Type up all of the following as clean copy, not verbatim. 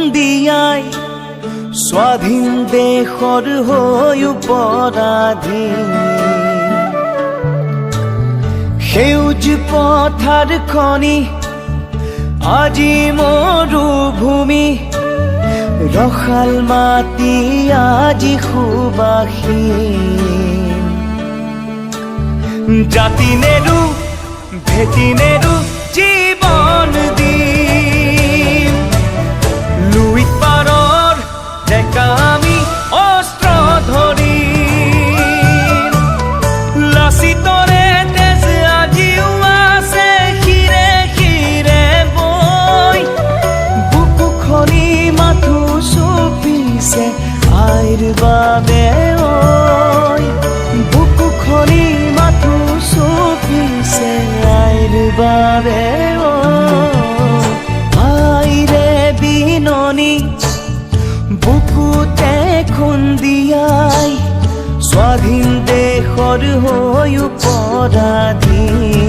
খুন্দিয়াই স্বাধীন দেশৰ হৈ পৰাধীন সেউজ পথাৰ খনি আজি মৰুভূমি ৰসাল মাটি আজি সুবাসীন জাতি নেৰু ভেটি নেৰু জীৱন দিম লুইত পাৰৰ ডেকা আমি অস্ত্ৰ ধৰিম লাচিতৰে তেজ আজিও আছে শিৰে শিৰে বৈ বুকু খনি মাথো চুপিছে আইৰ বাবে ঐ বুকু খনি মাথো চুপিছে আইৰ বাবে আইৰে বিননি বুকুতে খুন্দিয়াই স্বাধীন দেশৰ হৈ পৰাধীন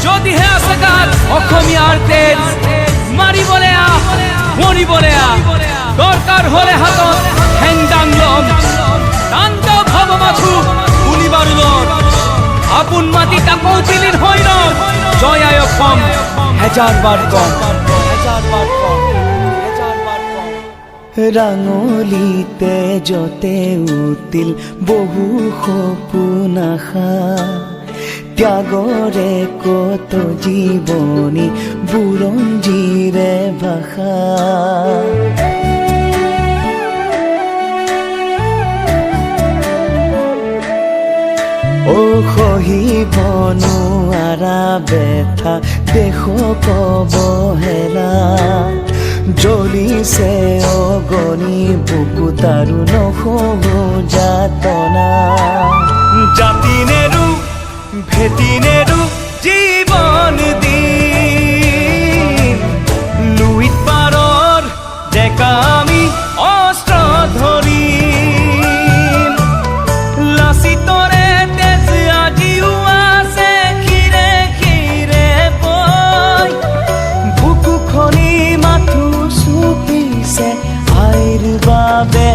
যদিহে আছে গাত অসমীয়াৰ তেজ মাৰিবলে মৰিবলে দৰকাৰ হলে হাতত হেংদাং লম তাণ্ডৱ হব মাথো গুলি বাৰুদত আপোন মাটি তাকৌ দিলিৰ হৈ ৰম জয় আই অসম হেজাৰবাৰ কম ৰাঙলিতে যতে উঠিল বহু সপোন আশা ত্যাগৰে কত জীৱনী বুৰঞ্জীৰে ভাষা ও সহিব নোৱাৰা বেথা দেশক অৱহেলা জ্বলিছে অগণি বুকুত আৰু নহ'ব যাতনা জাতি নেৰু ভেটি নেৰু জীৱন দিম লুইত পাৰৰ ডেকা আমি অস্ত্ৰ ধৰিম লাচিতৰে তেজ আজিও আছে শিৰে শিৰে বৈ বুকু খনি মাথো চুপিছে আইৰ বাবে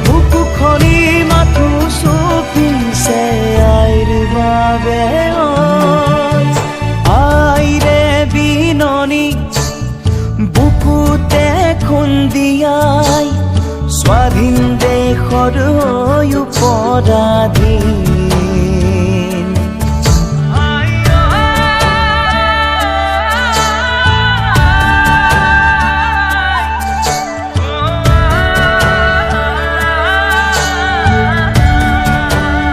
বুকু খনি মাথো চুপিছে আইৰ বাবে আইৰে বিননি বুকুতে খুন্দিয়াই স্বাধীন দেশৰ হৈ পৰাধীন